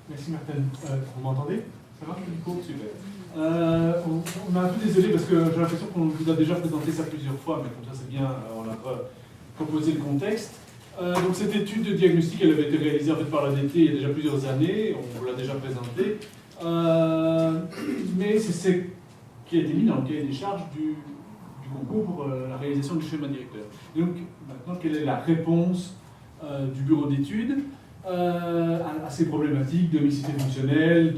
Merci Martin. Vous m'entendez? Ça marche le micro? Super. On est un peu désolé parce que j'ai l'impression qu'on vous a déjà présenté ça plusieurs fois, mais comme ça c'est bien, on a proposé le contexte. Donc cette étude de diagnostic, elle avait été réalisée en fait par l'ADT il y a déjà plusieurs années, on vous l'a déjà présentée. Mais c'est ce qui a été mis dans le cahier des charges du concours pour la réalisation du schéma directeur. Et donc maintenant, quelle est la réponse du bureau d'études à ces problématiques de mixité fonctionnelle,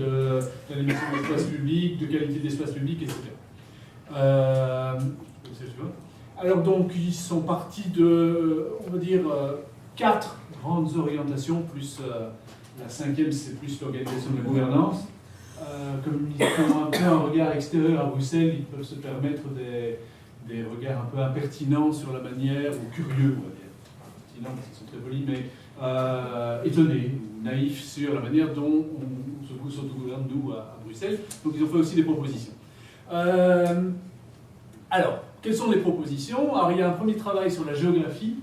d'animation de l'espace public, de qualité de l'espace public, etc. Alors donc, ils sont partis de, on va dire, 4 grandes orientations, plus la 5e, c'est plus l'organisation de la gouvernance. Comme ils ont un peu un regard extérieur à Bruxelles, ils peuvent se permettre des regards un peu impertinents sur la manière, ou curieux, on va dire. Impertinents parce qu'ils sont très polis, mais étonnés, ou naïfs sur la manière dont on s'autogouverne, nous, à Bruxelles. Donc ils ont fait aussi des propositions. Alors, quelles sont les propositions? Alors, il y a un premier travail sur la géographie.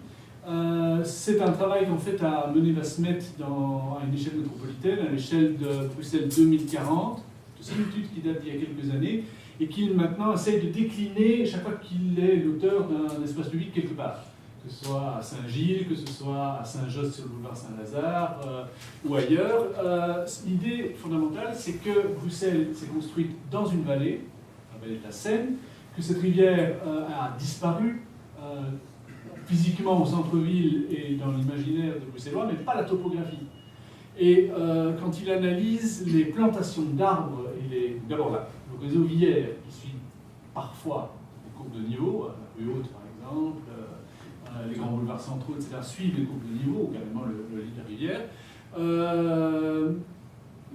C'est un travail qu'en fait a mené Vasmet à une échelle métropolitaine, à l'échelle de Bruxelles 2040. C'est une étude qui date d'il y a quelques années et qui maintenant essaye de décliner chaque fois qu'il est l'auteur d'un espace public quelque part. Que ce soit à Saint-Gilles, que ce soit à Saint-Josse sur le boulevard Saint-Lazare ou ailleurs. L'idée fondamentale, c'est que Bruxelles s'est construite dans une vallée, la vallée de la Seine, que cette rivière a disparu physiquement au centre-ville et dans l'imaginaire de Bruxellois, mais pas la topographie. Et quand il analyse les plantations d'arbres et d'abord le réseau villaire qui suit parfois les courbes de niveau, la rue haute par exemple, les grands boulevards centraux, etc., suivent les courbes de niveau, ou carrément le lit de la rivière.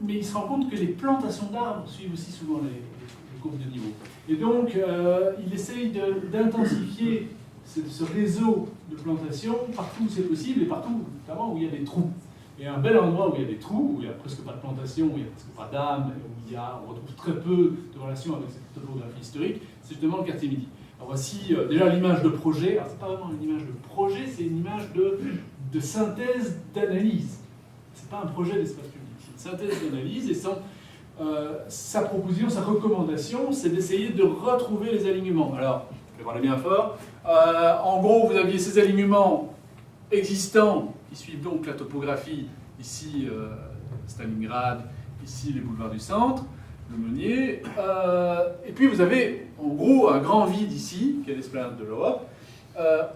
Mais il se rend compte que les plantations d'arbres suivent aussi souvent les courbes de niveau. Et donc, il essaye d'intensifier ce réseau de plantation partout où c'est possible et partout, notamment où il y a des trous. Et un bel endroit où il y a des trous, où il n'y a presque pas de plantation, où il n'y a presque pas d'âme, où on retrouve très peu de relations avec cette topographie historique, c'est justement le quartier Midi. Alors voici déjà l'image de projet. Alors c'est pas vraiment une image de projet, c'est une image de synthèse d'analyse. C'est pas un projet d'espace public, c'est une synthèse d'analyse et sa proposition, sa recommandation, c'est d'essayer de retrouver les alignements. Alors, je vais parler bien fort. En gros, vous aviez ces alignements existants qui suivent donc la topographie. Ici, Stalingrad, ici, les boulevards du centre, le Meunier. Et puis, vous avez, en gros, un grand vide ici, qui est l'esplanade de l'Europe,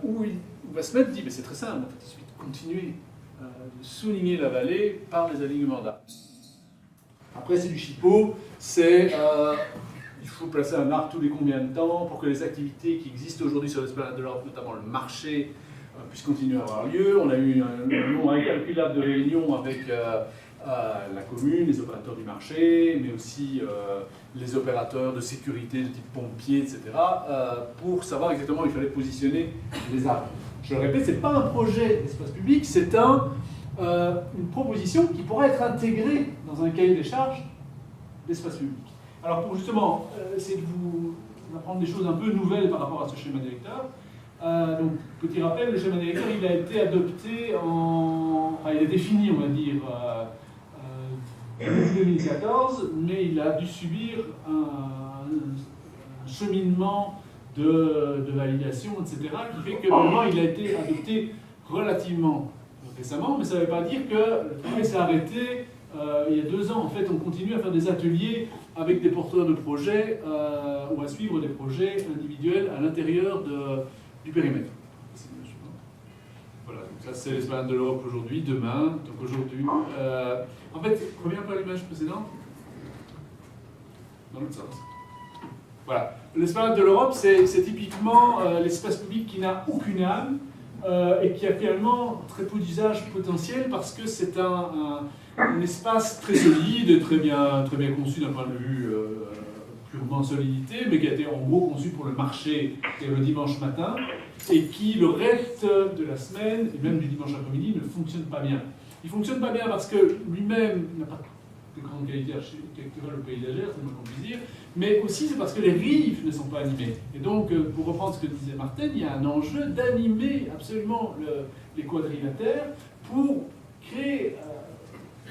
où Vasmet dit, mais c'est très simple, en fait, il suffit de continuer de souligner la vallée par les alignements d'arbres. Après, c'est du chipot, il faut placer un arbre tous les combien de temps pour que les activités qui existent aujourd'hui sur l'esplanade de l'Europe, notamment le marché, puissent continuer à avoir lieu. On a eu un nombre incalculable de réunions avec la commune, les opérateurs du marché, mais aussi les opérateurs de sécurité de type pompiers, etc., pour savoir exactement où il fallait positionner les arbres. Je le répète, ce n'est pas un projet d'espace public, c'est une proposition qui pourrait être intégrée dans un cahier des charges d'espace public. Alors pour justement essayer de vous apprendre des choses un peu nouvelles par rapport à ce schéma directeur, donc petit rappel, le schéma directeur il a été adopté il est défini on va dire en 2014, mais il a dû subir un cheminement de validation, etc., qui fait que maintenant il a été adopté relativement récemment, mais ça ne veut pas dire que le travail s'est arrêté il y a 2 ans. En fait, on continue à faire des ateliers avec des porteurs de projets ou à suivre des projets individuels à l'intérieur du périmètre. Voilà, donc ça c'est l'esplanade de l'Europe aujourd'hui, demain, donc aujourd'hui. En fait, reviens pas à l'image précédente. Dans l'autre sens. Voilà, l'esplanade de l'Europe, c'est typiquement l'espace public qui n'a aucune âme, et qui a finalement très peu d'usage potentiel parce que c'est un espace très solide, très bien conçu d'un point de vue purement solidité, mais qui a été en gros conçu pour le marché et le dimanche matin, et qui le reste de la semaine, et même du dimanche après-midi, ne fonctionne pas bien. Il ne fonctionne pas bien parce que lui-même n'a pas de grande qualité architecturale ou paysagère, c'est le moins qu'on puisse dire, mais aussi c'est parce que les rives ne sont pas animées. Et donc, pour reprendre ce que disait Martin, il y a un enjeu d'animer absolument les quadrilatères pour créer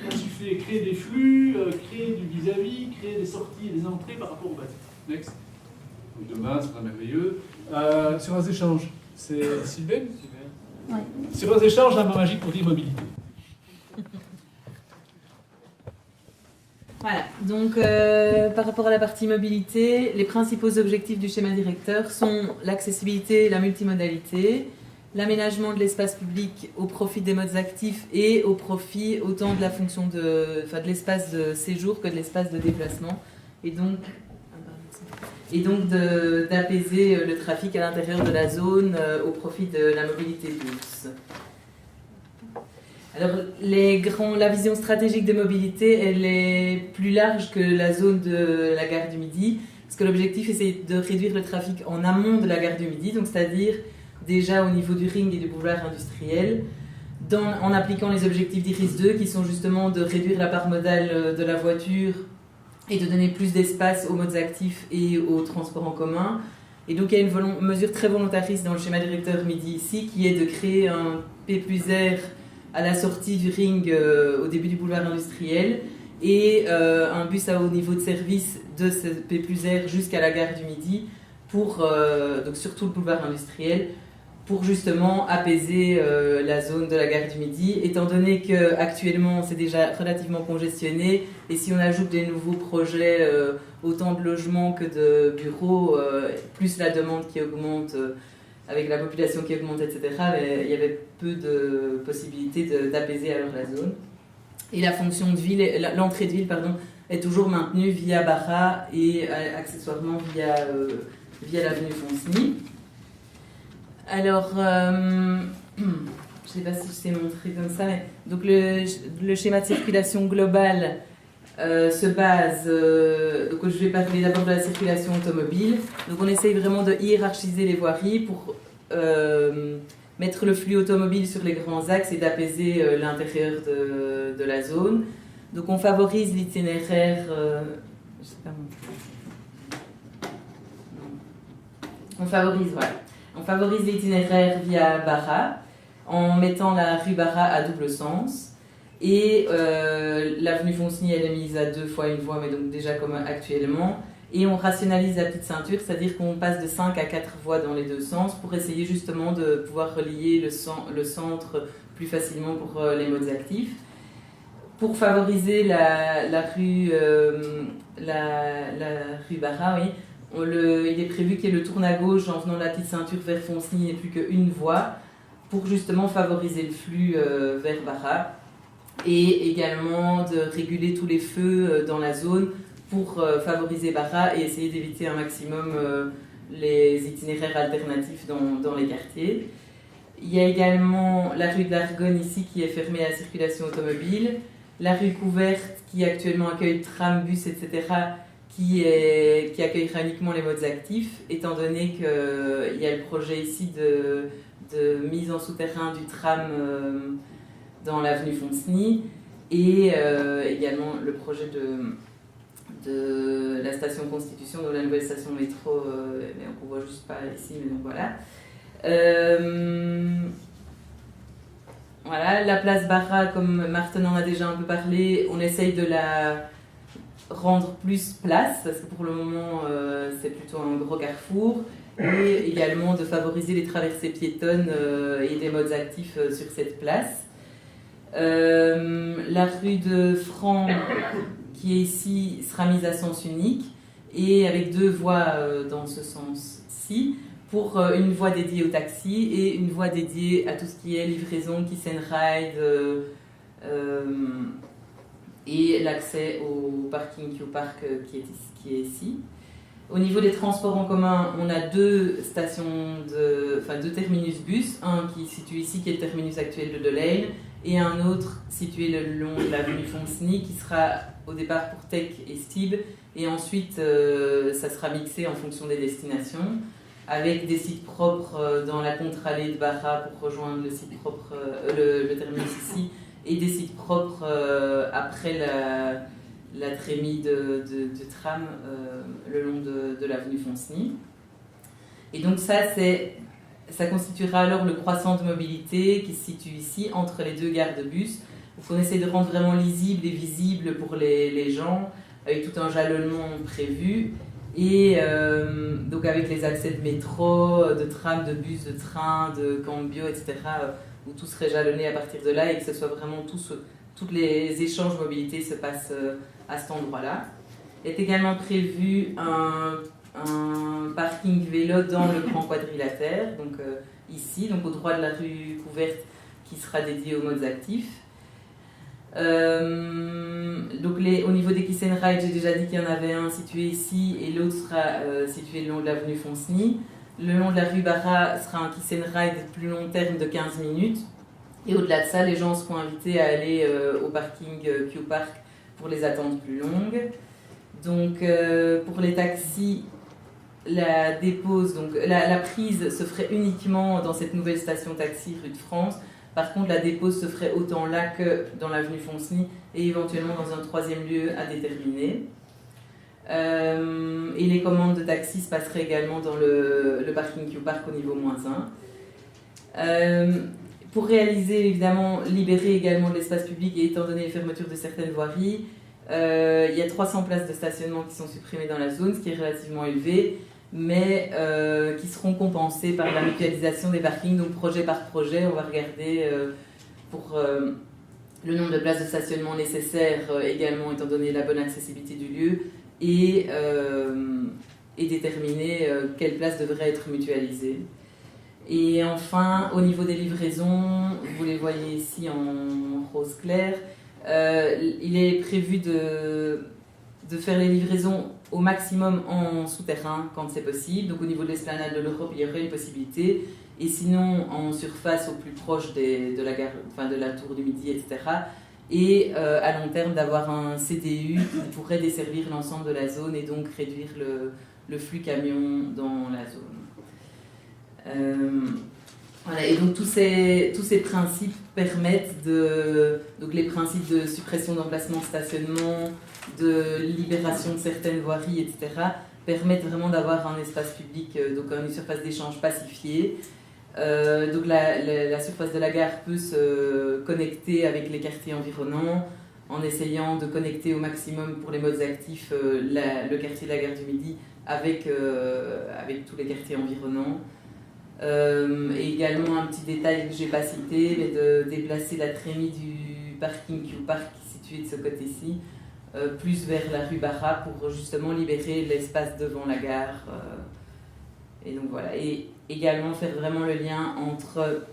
insuffler, créer des flux, créer du vis-à-vis, créer des sorties et des entrées par rapport au bâtiment. Next. Donc demain, ce sera merveilleux. Sur un échange, c'est Sylvain? Ouais. Sur un échange, un mot magique pour dire mobilité. Voilà, donc par rapport à la partie mobilité, les principaux objectifs du schéma directeur sont l'accessibilité et la multimodalité, l'aménagement de l'espace public au profit des modes actifs et au profit autant de la fonction de l'espace de séjour que de l'espace de déplacement, et donc d'apaiser le trafic à l'intérieur de la zone au profit de la mobilité douce. Alors, la vision stratégique de mobilité, elle est plus large que la zone de la gare du Midi, parce que l'objectif, c'est de réduire le trafic en amont de la gare du Midi, donc c'est-à-dire déjà au niveau du ring et du boulevard industriel, en appliquant les objectifs d'IRIS 2, qui sont justement de réduire la part modale de la voiture et de donner plus d'espace aux modes actifs et aux transports en commun. Et donc, il y a une mesure très volontariste dans le schéma directeur Midi ici, qui est de créer un P+R à la sortie du ring au début du boulevard industriel et un bus à haut niveau de service de ce P+R jusqu'à la gare du Midi donc surtout le boulevard industriel pour justement apaiser la zone de la gare du Midi, étant donné qu'actuellement c'est déjà relativement congestionné et si on ajoute des nouveaux projets, autant de logements que de bureaux, plus la demande qui augmente avec la population qui augmente, etc., il y avait peu de possibilités d'apaiser alors la zone. Et la fonction de ville, l'entrée de ville, est toujours maintenue via Barra et accessoirement via l'avenue Fonceny. Alors, je ne sais pas si je sais montrer comme ça, mais donc le schéma de circulation global se base, donc je vais parler d'abord de la circulation automobile. Donc on essaye vraiment de hiérarchiser les voiries pour mettre le flux automobile sur les grands axes et d'apaiser l'intérieur de la zone. Donc on favorise l'itinéraire, je sais pas on favorise l'itinéraire via Barra en mettant la rue Barra à double sens. Et l'avenue Fonceny, elle est mise à 2 fois une voie, mais donc déjà comme actuellement. Et on rationalise la petite ceinture, c'est-à-dire qu'on passe de 5 à 4 voies dans les deux sens pour essayer justement de pouvoir relier le centre plus facilement pour les modes actifs. Pour favoriser la rue Barra, oui, il est prévu qu'il y ait le tourne à gauche en venant de la petite ceinture vers Fonceny et plus qu'une voie pour justement favoriser le flux vers Barra. Et également de réguler tous les feux dans la zone pour favoriser Barra et essayer d'éviter un maximum les itinéraires alternatifs dans les quartiers. Il y a également la rue de l'Argonne ici qui est fermée à la circulation automobile, la rue couverte qui actuellement accueille tram, bus, etc. qui accueillera uniquement les modes actifs, étant donné qu'il y a le projet ici de mise en souterrain du tram dans l'avenue Fonceny et également le projet de la station Constitution, de la nouvelle station métro, mais on ne voit juste pas ici, mais donc voilà. Voilà, la place Barra, comme Martin en a déjà un peu parlé, on essaye de la rendre plus place, parce que pour le moment c'est plutôt un gros carrefour, et également de favoriser les traversées piétonnes et des modes actifs sur cette place. La rue de Franck, qui est ici, sera mise à sens unique et avec 2 voies dans ce sens-ci, pour une voie dédiée au taxi et une voie dédiée à tout ce qui est livraison, kiss and ride et l'accès au parking Q-Park qui est ici. Au niveau des transports en commun, on a 2 terminus bus, un qui se situe ici, qui est le terminus actuel de Delaine, et un autre situé le long de l'avenue Fonceny, qui sera au départ pour Tech et Stib, et ensuite ça sera mixé en fonction des destinations, avec des sites propres dans la contre-allée de Barra pour rejoindre le site propre, le terminus ici, et des sites propres après la trémie de tram le long de l'avenue Fonceny. Et donc ça constituera alors le croissant de mobilité qui se situe ici entre les 2 gares de bus, Donc on essaie de rendre vraiment lisible et visible pour les gens, avec tout un jalonnement prévu. Et donc avec les accès de métro, de tram, de bus, de train, de cambio, etc., où tout serait jalonné à partir de là et que ce soit vraiment tous les échanges mobilité se passent à cet endroit-là. Est également prévu un parking vélo dans le grand quadrilatère, donc ici, donc au droit de la rue couverte, qui sera dédié aux modes actifs. Donc au niveau des Kiss and Ride, j'ai déjà dit qu'il y en avait un situé ici et l'autre sera situé le long de l'avenue Fonceny. Le long de la rue Barra sera un Kiss and Ride plus long terme de 15 minutes. Et au-delà de ça, les gens seront invités à aller au parking Q-Park pour les attentes plus longues. Donc pour les taxis, la dépose, donc la prise se ferait uniquement dans cette nouvelle station taxi rue de France. Par contre, la dépose se ferait autant là que dans l'avenue Fonceny et éventuellement dans un troisième lieu à déterminer. Et les commandes de taxi se passeraient également dans le parking Q-Park au niveau -1. Pour réaliser, évidemment, libérer également de l'espace public et étant donné les fermetures de certaines voiries, il y a 300 places de stationnement qui sont supprimées dans la zone, ce qui est relativement élevé, mais qui seront compensées par la mutualisation des parkings. Donc projet par projet, on va regarder pour le nombre de places de stationnement nécessaires également, étant donné la bonne accessibilité du lieu, et déterminer quelles places devraient être mutualisées. Et enfin, au niveau des livraisons, vous les voyez ici en rose clair, il est prévu de faire les livraisons au maximum en souterrain quand c'est possible. Donc au niveau de l'esplanade de l'Europe, il y aurait une possibilité. Et sinon, en surface au plus proche de la gare, enfin de la tour du Midi, etc. Et à long terme, d'avoir un CDU qui pourrait desservir l'ensemble de la zone et donc réduire le flux camion dans la zone. Voilà, et donc tous ces principes permettent donc les principes de suppression d'emplacement, stationnement, de libération de certaines voiries, etc., permettent vraiment d'avoir un espace public, donc une surface d'échange pacifiée. Donc la surface de la gare peut se connecter avec les quartiers environnants en essayant de connecter au maximum pour les modes actifs le quartier de la gare du Midi avec tous les quartiers environnants. Et également un petit détail que je n'ai pas cité, mais de déplacer la trémie du parking Q-Park situé de ce côté-ci, plus vers la rue Barra pour justement libérer l'espace devant la gare. Et donc voilà. Et également faire vraiment le lien entre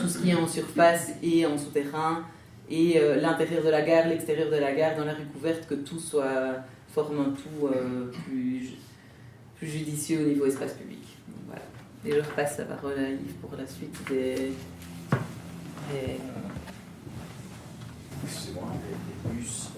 tout ce qui est en surface et en souterrain, et l'intérieur de la gare, l'extérieur de la gare, dans la rue couverte, que tout forme un tout plus judicieux au niveau espace public. Donc, voilà. Et je repasse la parole à Yves pour la suite des Excusez-moi, les bus,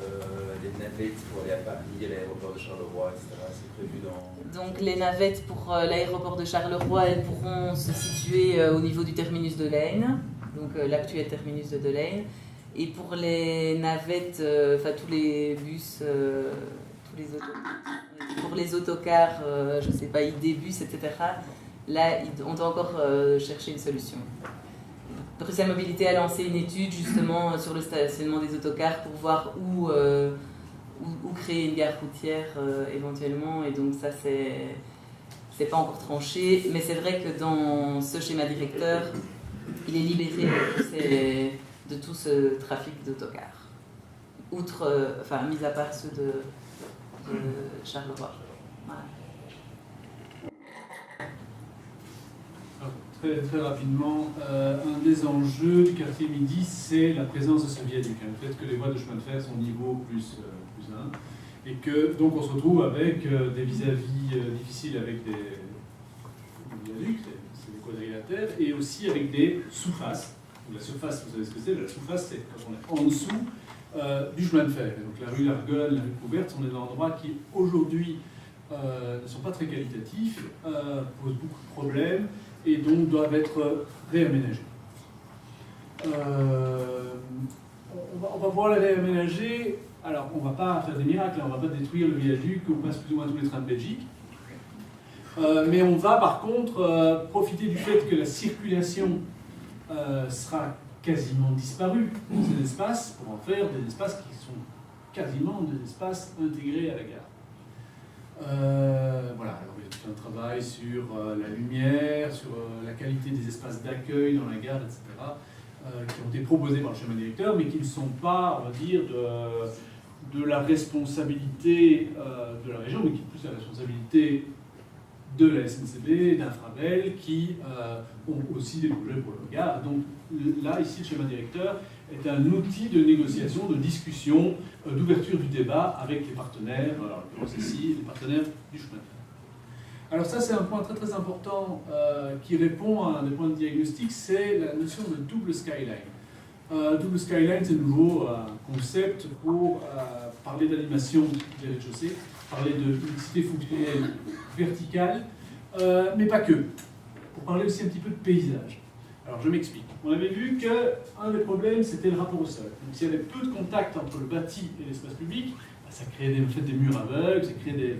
les navettes pour aller à Paris, à l'aéroport de Charleroi, etc. C'est prévu dans... Donc les navettes pour l'aéroport de Charleroi, elles pourront se situer au niveau du terminus de l'Aisne, donc l'actuel terminus de Delaine. Et pour les navettes, enfin tous les bus, pour les autocars, je ne sais pas, ID-bus, etc., là, on doit encore chercher une solution. Bruxelles Mobilité a lancé une étude justement sur le stationnement des autocars pour voir où créer une gare routière éventuellement, et donc ça c'est pas encore tranché, mais c'est vrai que dans ce schéma directeur, il est libéré de tout ce trafic d'autocars, mis à part ceux de Charleroi. Voilà. Très rapidement, un des enjeux du quartier Midi, c'est la présence de ce viaduc. Le fait que les voies de chemin de fer sont niveau plus 1, et que donc on se retrouve avec des vis-à-vis difficiles avec des viaducs, c'est des quadrilatères, et aussi avec des sous-faces. La surface, vous savez ce que c'est? La sous-face, c'est quand on est en dessous du chemin de fer. Et donc la rue Largonne, la rue Couverte sont des endroits qui aujourd'hui ne sont pas très qualitatifs, posent beaucoup de problèmes, et donc doivent être réaménagés. On va pouvoir les réaménager. Alors, on ne va pas faire des miracles, on ne va pas détruire le viaduc où passent plus ou moins tous les trains de Belgique. Mais on va par contre profiter du fait que la circulation sera quasiment disparu ces espaces pour en faire des espaces qui sont quasiment des espaces intégrés à la gare. Voilà, alors il y a tout un travail sur la lumière, sur la qualité des espaces d'accueil dans la gare, etc., qui ont été proposés par le schéma directeur, mais qui ne sont pas, on va dire, de la responsabilité de la région, mais qui sont plus la responsabilité de la SNCB, d'Infrabel, qui ont aussi des projets pour le gare. Donc là, ici, le schéma directeur est un outil de négociation, de discussion, d'ouverture du débat avec les partenaires, alors en l'occurrence ici, les partenaires du chemin de fer. Alors ça, c'est un point très très important qui répond à un des points de diagnostic, c'est la notion de double skyline. Double skyline, c'est de nouveau un concept pour parler d'animation des rez-de-chaussée, parler de mixité fonctionnelle verticale, mais pas que, pour parler aussi un petit peu de paysage. Alors je m'explique. On avait vu qu'un des problèmes, c'était le rapport au sol. Donc s'il y avait peu de contact entre le bâti et l'espace public, ça créait des murs aveugles, ça créait des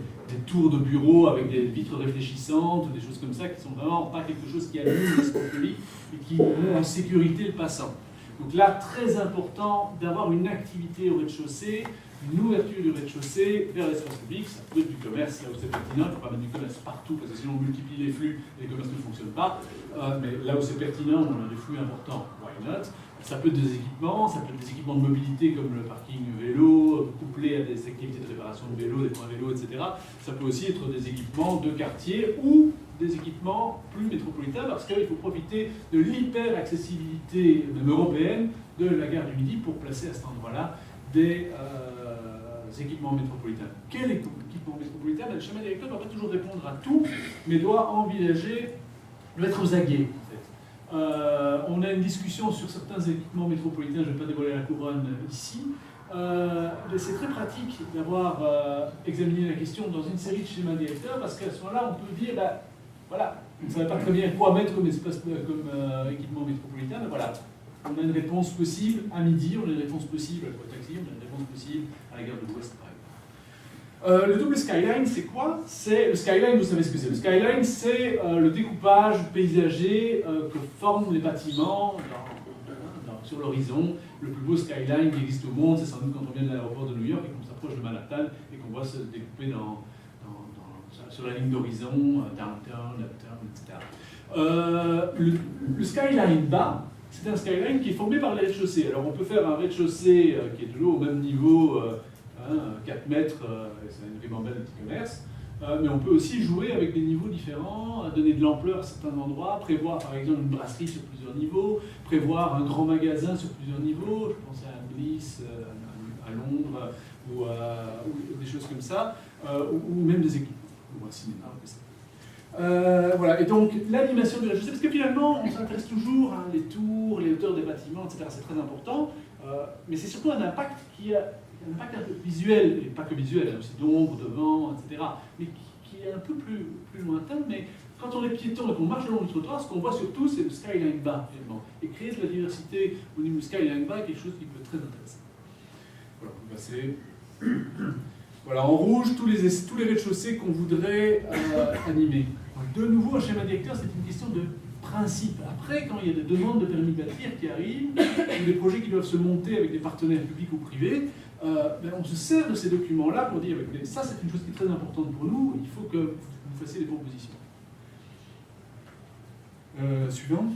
tours de bureaux avec des vitres réfléchissantes, des choses comme ça qui sont vraiment pas quelque chose qui allume l'espace public et qui met en sécurité le passant. Donc là, très important d'avoir une activité au rez-de-chaussée, une ouverture du rez-de-chaussée vers l'espace public. Ça peut être du commerce là où c'est pertinent, il ne faut pas mettre du commerce partout parce que sinon on multiplie les flux et les commerces ne fonctionnent pas. Mais là où c'est pertinent, on a des flux importants, why not? Ça peut être des équipements, ça peut être des équipements de mobilité comme le parking vélo, couplé à des activités de réparation de vélo, des points vélo, etc. Ça peut aussi être des équipements de quartier ou des équipements plus métropolitains parce qu'il faut profiter de l'hyper-accessibilité même européenne de la gare du Midi pour placer à cet endroit-là des équipements métropolitains. Quel équipement métropolitain? Le schéma directeur ne doit pas toujours répondre à tout, mais doit envisager, doit être aux aguets. On a une discussion sur certains équipements métropolitains, je ne vais pas dévoiler la couronne ici. C'est très pratique d'avoir examiné la question dans une série de schémas directeurs parce qu'à ce moment-là, on peut dire, voilà, on ne savait pas très bien quoi mettre comme, équipement métropolitain, mais voilà, on a une réponse possible à Midi, on a une réponse possible à Poitaxi, on a une réponse possible à la gare de l'Ouest, par exemple. Le double skyline, c'est quoi? C'est le skyline, vous savez ce que c'est. Le skyline, c'est le découpage paysager que forment les bâtiments sur l'horizon. Le plus beau skyline qui existe au monde, c'est sans doute quand on vient de l'aéroport de New York et qu'on s'approche de Manhattan et qu'on voit se découper sur la ligne d'horizon, downtown, uptown, etc. Le skyline bas, c'est un skyline qui est formé par les rez-de-chaussée. Alors on peut faire un rez-de-chaussée qui est toujours au même niveau, 4 mètres, c'est une ribambelle de petits commerces, mais on peut aussi jouer avec des niveaux différents, donner de l'ampleur à certains endroits, prévoir par exemple une brasserie sur plusieurs niveaux, prévoir un grand magasin sur plusieurs niveaux, je pense à Bliss, à Londres, ou des choses comme ça, ou même des équipes, ou un cinéma, voilà, et donc l'animation du rez-de-chaussée, parce que finalement on s'intéresse toujours à les tours, les hauteurs des bâtiments, etc., c'est très important, mais c'est surtout un impact qui a un impact un peu visuel, et pas que visuel, aussi d'ombre, de vent, etc., mais qui est un peu plus lointain, mais quand on est piéton et qu'on marche le long du trottoir, ce qu'on voit surtout c'est le skyline bas, finalement, et créer de la diversité au niveau du skyline bas est quelque chose qui peut être très intéressant. Voilà, on peut passer... Voilà, en rouge, tous les rez-de-chaussée qu'on voudrait animer. De nouveau, un schéma directeur, c'est une question de principe. Après, quand il y a des demandes de permis de bâtir qui arrivent, ou des projets qui doivent se monter avec des partenaires publics ou privés, on se sert de ces documents-là pour dire « ça, c'est une chose qui est très importante pour nous, il faut que vous fassiez des propositions. » Suivant.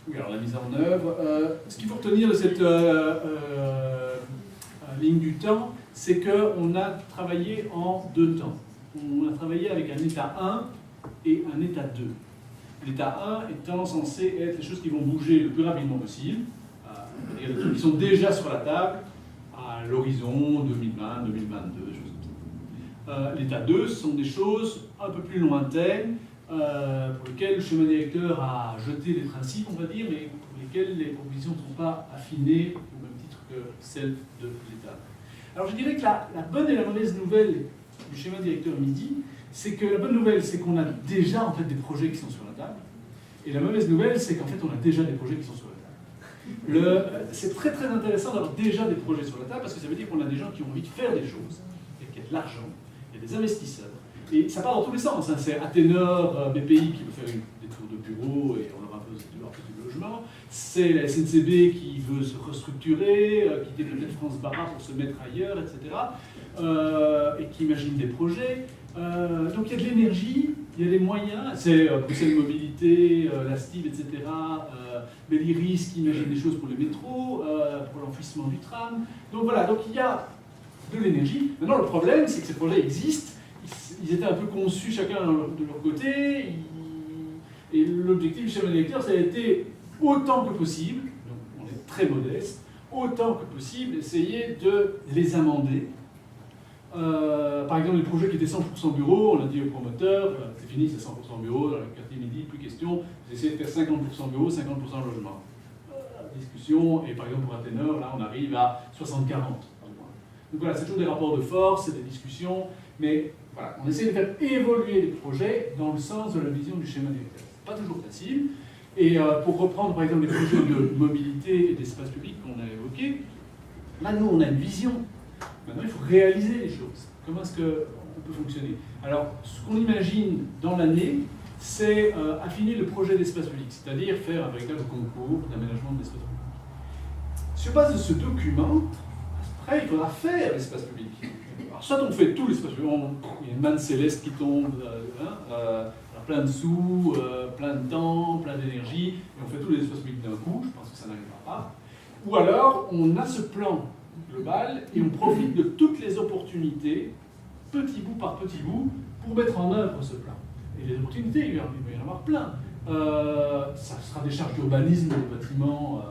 Oui, alors la mise en œuvre. Ce qu'il faut retenir de cette ligne du temps, c'est qu'on a travaillé en 2 temps. On a travaillé avec un état 1 et un état 2. L'état 1 étant censé être les choses qui vont bouger le plus rapidement possible, c'est-à-dire les trucs qui sont déjà sur la table, à l'horizon 2020, 2022, des choses comme ça. L'état 2, ce sont des choses un peu plus lointaines, pour lesquelles le schéma directeur a jeté des principes, on va dire, mais pour lesquelles les propositions ne sont pas affinées au même titre que celles de l'état. Alors je dirais que la bonne et la mauvaise nouvelle du schéma directeur Midi, c'est que la bonne nouvelle, c'est qu'on a déjà en fait des projets qui sont sur la table, et la mauvaise nouvelle, c'est qu'en fait on a déjà des projets qui sont sur la table. C'est très très intéressant d'avoir déjà des projets sur la table, parce que ça veut dire qu'on a des gens qui ont envie de faire des choses, et qu'il y a de l'argent, il y a des investisseurs, et ça part dans tous les sens, hein. C'est Athénor, BPI qui veut faire des tours de bureau, et on aura du logement, c'est la SNCB qui veut se restructurer, quitter peut-être France Barra pour se mettre ailleurs, etc., et qui imagine des projets. Donc il y a de l'énergie, il y a des moyens, c'est Bruxelles Mobilité, la STIB, etc., Belliris qui imagine des choses pour les métros, pour l'enfouissement du tram. Donc voilà, donc il y a de l'énergie. Maintenant le problème, c'est que ces projets existent, ils étaient un peu conçus chacun de leur côté, et l'objectif du schéma directeur, ça a été autant que possible, donc on est très modeste, autant que possible, essayer de les amender. Par exemple, les projets qui étaient 100% bureaux, on a dit aux promoteurs, c'est fini, c'est 100% bureau, dans le quartier Midi, plus question, vous essayez de faire 50% bureau, 50% logement. Discussion, et par exemple pour Athénor, là on arrive à 60-40. Donc voilà, c'est toujours des rapports de force, c'est des discussions, mais voilà, on essaie de faire évoluer les projets dans le sens de la vision du schéma directeur. Pas toujours facile, et pour reprendre par exemple les projets de mobilité et d'espace public qu'on a évoqués, là nous on a une vision. Maintenant, il faut réaliser les choses. Comment est-ce qu'on peut fonctionner? Alors, ce qu'on imagine dans l'année, c'est affiner le projet d'espace public, c'est-à-dire faire un véritable concours d'aménagement de l'espace public. Sur base de ce document, après, il faudra faire l'espace public. Alors, soit on fait tout l'espace public, il y a une manne céleste qui tombe, plein de sous, plein de temps, plein d'énergie, et on fait tout l'espace public d'un coup, je pense que ça n'arrivera pas. Ou alors, on a ce plan global et on profite de toutes les opportunités, petit bout par petit bout, pour mettre en œuvre ce plan. Et les opportunités, il va y en avoir plein. Ça sera des charges d'urbanisme des bâtiments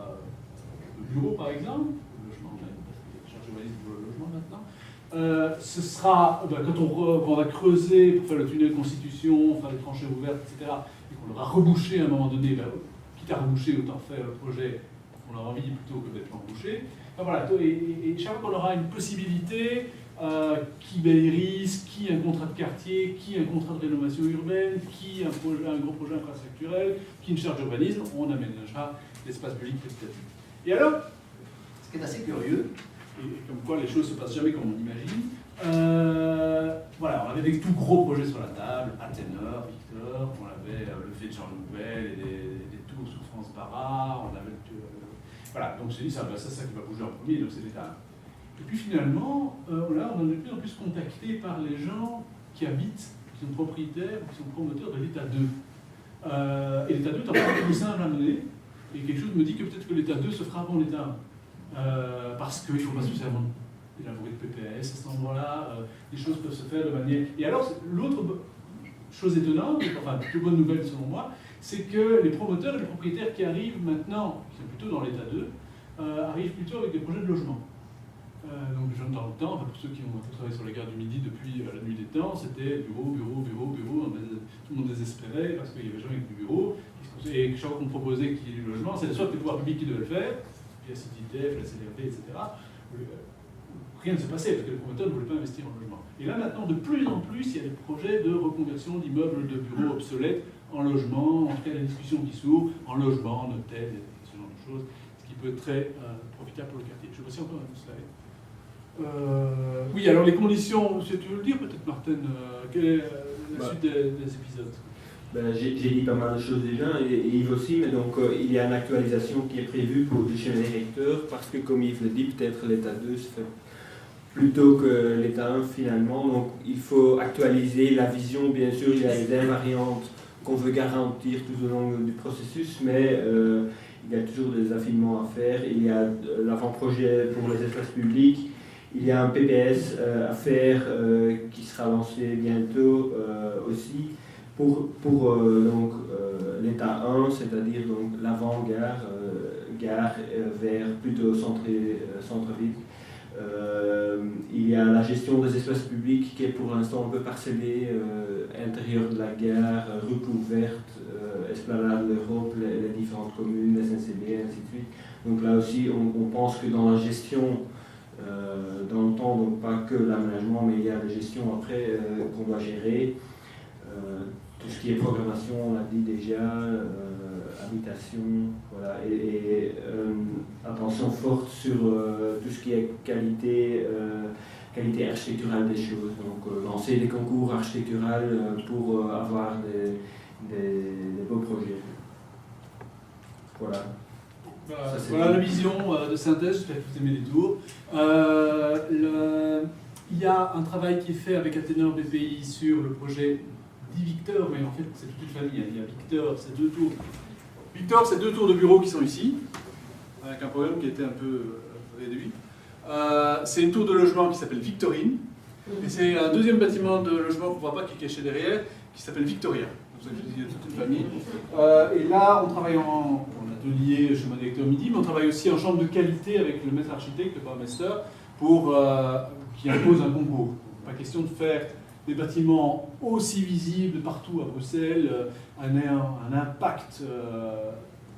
de bureaux, par exemple, le logement même, parce qu'il y a des charges d'urbanisme pour le logement maintenant. Ce sera, quand on va creuser pour faire le tunnel Constitution, faire les tranchées ouvertes, etc., et qu'on aura rebouché à un moment donné, quitte à reboucher, autant faire le projet qu'on a envie plutôt que d'être embouché. Enfin, voilà, et chaque fois qu'on aura une possibilité, qui Belliris, qui un contrat de quartier, qui un contrat de rénovation urbaine, qui un gros projet infrastructurel, qui une charge d'urbanisme, on aménagera l'espace public petit à petit. Et alors, ce qui est assez curieux, et comme quoi les choses ne se passent jamais comme on imagine, voilà, on avait des tout gros projets sur la table, Athénor, Victor, on avait le fait de Jean Nouvel et des tours sous France Barra, on avait voilà, donc j'ai dit ça, c'est ça qui va bouger en premier, donc c'est l'État. Et puis finalement, là, on en est de plus en plus contacté par les gens qui habitent, qui sont propriétaires, qui sont promoteurs de l'État 2. Et l'État 2 est un peu plus simple à mener, et quelque chose me dit que peut-être que l'État 2 se fera avant l'État 1. Parce qu'il ne faut pas se faire élaborer de PPS à cet endroit-là, les choses peuvent se faire de manière... Et alors, l'autre chose étonnante, enfin plutôt bonne nouvelle selon moi, c'est que les promoteurs et les propriétaires qui arrivent maintenant, qui sont plutôt dans l'état 2, arrivent plutôt avec des projets de logement. Donc de temps en temps, pour ceux qui ont travaillé sur la gare du Midi depuis la nuit des temps, c'était bureau, tout le monde désespérait parce qu'il y avait jamais que du bureau, et chaque fois qu'on proposait qu'il y ait du logement, c'était soit les pouvoirs publics qui devaient le faire, via CITIDEF, la CDRP, etc. Rien ne se passait parce que les promoteurs ne voulaient pas investir en logement. Et là maintenant, de plus en plus, il y a des projets de reconversion d'immeubles de bureaux obsolètes en logement, en tout cas la discussion qui s'ouvre, en logement, en hôtel, ce genre de choses, ce qui peut être très profitable pour le quartier. Je ne sais pas si encore un slide. Oui, alors les conditions, tu veux le dire peut-être Martin, quelle est la suite des épisodes? J'ai dit pas mal de choses déjà, et Yves aussi, mais donc il y a une actualisation qui est prévue pour le schéma directeur, parce que comme Yves le dit, peut-être l'état 2 se fait plutôt que l'état 1 finalement, donc il faut actualiser la vision, bien sûr il y a des invariantes qu'on veut garantir tout au long du processus, mais il y a toujours des affinements à faire, il y a l'avant-projet pour les espaces publics, il y a un PPS à faire qui sera lancé bientôt aussi, pour l'état 1, c'est-à-dire l'avant-gare, gare vers plutôt centre-ville. Il y a la gestion des espaces publics qui est pour l'instant un peu parcellée, intérieur de la gare, rue couverte, Esplanade de l'Europe, les différentes communes, les SNCB, et ainsi de suite. Donc là aussi, on pense que dans la gestion, dans le temps, donc pas que l'aménagement, mais il y a la gestion après qu'on doit gérer. Tout ce qui est programmation, on l'a dit déjà, habitation, voilà, et attention forte sur tout ce qui est qualité architecturale des choses. Donc lancer des concours architecturaux pour avoir des beaux projets. Voilà. Voilà, Ça, c'est voilà bien. la vision de synthèse, j'espère que vous aimez les tours. Il y a un travail qui est fait avec Athénor BPI sur le projet dit Victor, mais en fait c'est toute une famille. Il y a Victor, c'est 2 tours. Victor, c'est 2 tours de bureau qui sont ici, avec un programme qui était un peu réduit. C'est une tour de logement qui s'appelle Victorine, et c'est un deuxième bâtiment de logement qu'on ne voit pas qui est caché derrière, qui s'appelle Victoria. C'est pour ça que je dis toute une famille. Et là, on travaille en atelier chez mon directeur midi, mais on travaille aussi en chambre de qualité avec le maître architecte, le Baumeister, qui impose un concours. Pas question de faire des bâtiments aussi visibles partout à Bruxelles, un impact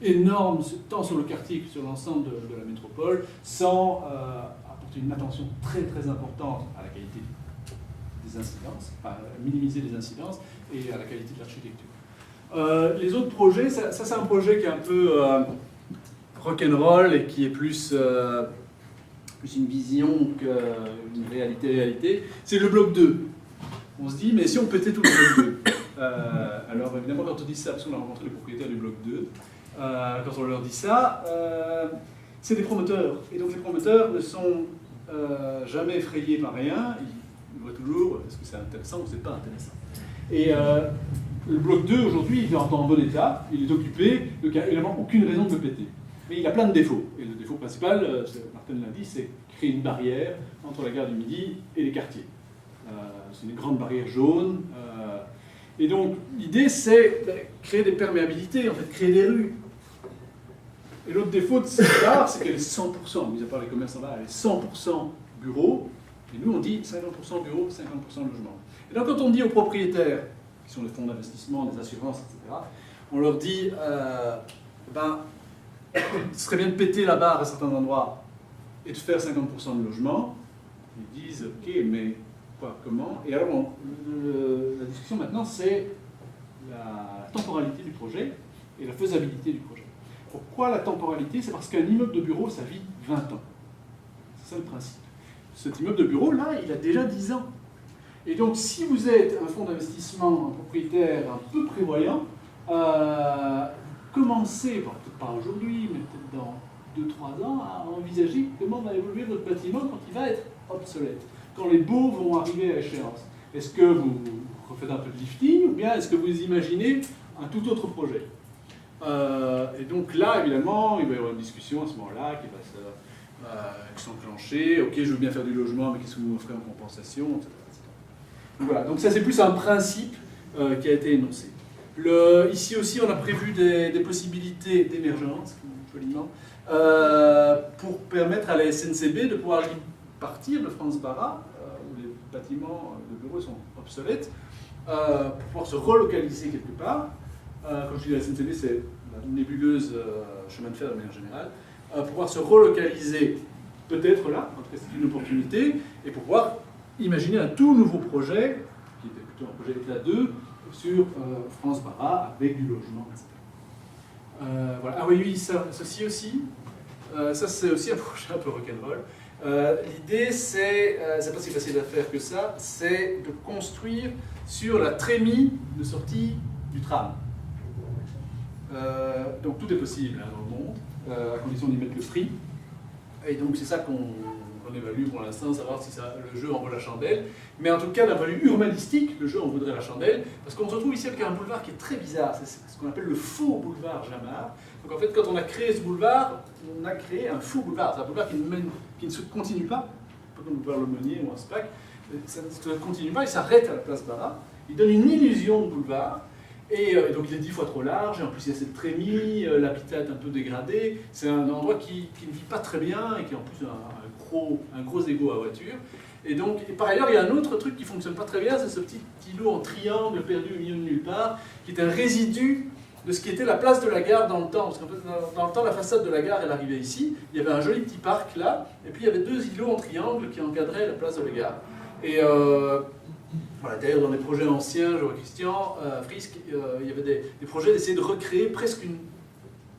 énorme tant sur le quartier que sur l'ensemble de la métropole, sans apporter une attention très très importante à la qualité des incidences, minimiser les incidences et à la qualité de l'architecture. Les autres projets, ça c'est un projet qui est un peu rock'n'roll et qui est plus une vision qu'une réalité. C'est le bloc 2. On se dit, mais si on pétait tout le bloc 2 alors évidemment, quand on dit ça, parce qu'on a rencontré les propriétaires du bloc 2, quand on leur dit ça, c'est des promoteurs. Et donc les promoteurs ne sont jamais effrayés par rien. Ils voient toujours est-ce que c'est intéressant ou c'est pas intéressant. Et le bloc 2 aujourd'hui, il est en bon état, il est occupé, donc il n'y a évidemment aucune raison de le péter. Mais il a plein de défauts. Et le défaut principal, Martin l'a dit, c'est créer une barrière entre la gare du Midi et les quartiers. C'est une grande barrière jaune. Et donc l'idée, c'est créer des perméabilités, en fait, créer des rues. Et l'autre défaut de cette gare, c'est qu'elle est 100%, mis à part les commerces en bas, elle est 100% bureau. Et nous, on dit 50% bureau, 50% logement. Et donc quand on dit aux propriétaires, qui sont les fonds d'investissement, les assurances, etc., on leur dit, ce serait bien de péter la barre à certains endroits et de faire 50% de logement. Ils disent, ok, mais quoi, comment? Et alors, la discussion maintenant, c'est la temporalité du projet et la faisabilité du projet. Pourquoi la temporalité? C'est parce qu'un immeuble de bureau, ça vit 20 ans. C'est ça le principe. Cet immeuble de bureau, là, il a déjà 10 ans. Et donc, si vous êtes un fonds d'investissement, un propriétaire un peu prévoyant, commencez, peut-être pas aujourd'hui, mais peut-être dans 2-3 ans, à envisager comment va évoluer votre bâtiment quand il va être obsolète, quand les baux vont arriver à échéance. Est-ce que vous refaites un peu de lifting, ou bien est-ce que vous imaginez un tout autre projet? Et donc là, évidemment, il va y avoir une discussion à ce moment-là qui va s'enclencher. Ok, je veux bien faire du logement, mais qu'est-ce que vous m'offrez en compensation, etc. Voilà, donc ça c'est plus un principe qui a été énoncé. Ici aussi, on a prévu des possibilités d'émergence, joliment, pour permettre à la SNCB de pouvoir partir de France Barra, où les bâtiments de bureaux sont obsolètes, pour pouvoir se relocaliser quelque part. Quand je dis la SNCB, c'est la nébuleuse chemin de fer de manière générale, pour pouvoir se relocaliser peut-être là, en tout cas c'est une opportunité, et pour pouvoir imaginer un tout nouveau projet, qui était plutôt un projet état 2, sur France Barra, avec du logement, etc. Voilà. Ah oui, ceci aussi, ça c'est aussi un projet un peu rock'n'roll. L'idée c'est pas si facile à faire que ça, c'est de construire sur la trémie de sortie du tram. Donc tout est possible hein, dans le monde, à condition d'y mettre le prix. Et donc c'est ça qu'on évalue pour l'instant, savoir si le jeu en vaut la chandelle. Mais en tout cas, d'un point de vue urbanistique, le jeu en vaudrait la chandelle, parce qu'on se retrouve ici avec un boulevard qui est très bizarre. C'est ce qu'on appelle le faux boulevard Jamard. Donc en fait, quand on a créé ce boulevard, on a créé un faux boulevard. C'est un boulevard qui ne se continue pas comme le boulevard Lemonnier ou un SPAC. Ça ne se continue pas, il s'arrête à la place Barra. Il donne une illusion de boulevard. Et donc il est 10 fois trop large, et en plus il y a cette trémie, l'habitat est un peu dégradé. C'est un endroit qui ne vit pas très bien et qui est en plus un gros égo à voiture. Et donc, et par ailleurs, il y a un autre truc qui ne fonctionne pas très bien, c'est ce petit îlot en triangle perdu au milieu de nulle part, qui est un résidu de ce qui était la place de la gare dans le temps. Parce qu'en fait, dans le temps, la façade de la gare, elle arrivait ici, il y avait un joli petit parc là, et puis il y avait 2 îlots en triangle qui encadraient la place de la gare. Et voilà, d'ailleurs, dans les projets anciens, je vois Christian Frisk, il y avait des projets d'essayer de recréer presque une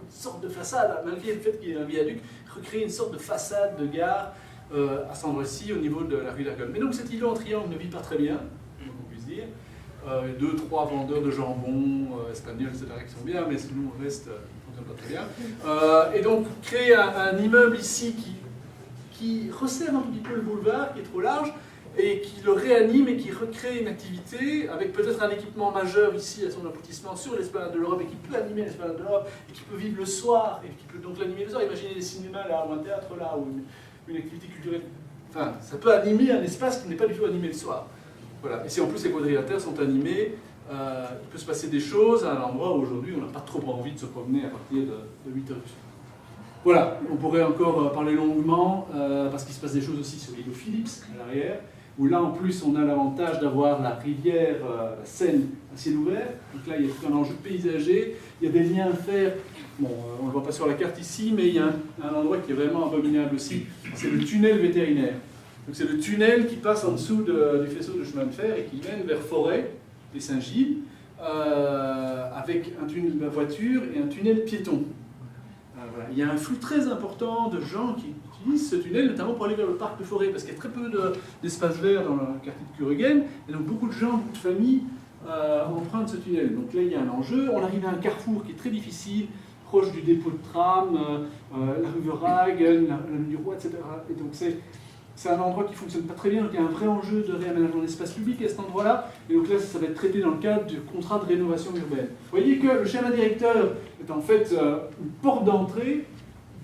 sorte de façade, malgré le fait qu'il y ait un viaduc, recréer une sorte de façade de gare à cet endroit-ci, au niveau de la rue d'Argonne. Mais donc cet îlot en triangle ne vit pas très bien, on puisse dire. 2-3 vendeurs de jambon espagnols, etc., qui sont bien, mais nous on reste fonctionne pas très bien. Et donc, créer un immeuble ici qui resserre un petit peu le boulevard, qui est trop large, et qui le réanime et qui recrée une activité avec peut-être un équipement majeur ici à son aboutissement sur l'Esplanade de l'Europe et qui peut animer l'Esplanade de l'Europe et qui peut vivre le soir et qui peut donc l'animer le soir. Imaginez des cinémas là, ou un théâtre là, ou une activité culturelle. Enfin, ça peut animer un espace qui n'est pas du tout animé le soir. Voilà. Et si en plus les quadrilatères sont animés, il peut se passer des choses à un endroit où aujourd'hui on n'a pas trop envie de se promener à partir de 8 heures du soir. Voilà, on pourrait encore parler longuement parce qu'il se passe des choses aussi sur l'île Phillips à l'arrière, où là en plus on a l'avantage d'avoir la rivière, la Seine à ciel ouvert. Donc là il y a tout un enjeu paysager, il y a des liens à faire. Bon, on ne le voit pas sur la carte ici, mais il y a un endroit qui est vraiment abominable aussi, c'est le tunnel vétérinaire. Donc c'est le tunnel qui passe en dessous du faisceau de chemin de fer et qui mène vers Forêt et Saint-Gilles, avec un tunnel de voiture et un tunnel piéton. Voilà. Il y a un flux très important de gens qui utilisent ce tunnel, notamment pour aller vers le parc de Forêt, parce qu'il y a très peu d'espace vert dans le quartier de Kurugen, et donc beaucoup de gens, beaucoup de familles empruntent ce tunnel. Donc là, il y a un enjeu. On arrive à un carrefour qui est très difficile, proche du dépôt de tram, la rue Verhagen, la rue du Roi, etc. Et donc c'est un endroit qui ne fonctionne pas très bien, donc il y a un vrai enjeu de réaménagement d'espace public à cet endroit-là, et donc là ça va être traité dans le cadre du contrat de rénovation urbaine. Vous voyez que le schéma directeur est en fait une porte d'entrée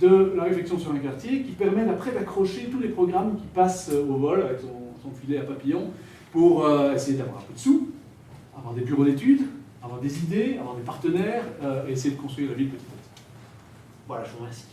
de la réflexion sur un quartier qui permet après d'accrocher tous les programmes qui passent au vol avec son filet à papillon pour essayer d'avoir un peu de sous, avoir des bureaux d'études, avoir des idées, avoir des partenaires, et essayer de construire la ville petit à petit. Voilà, je vous remercie.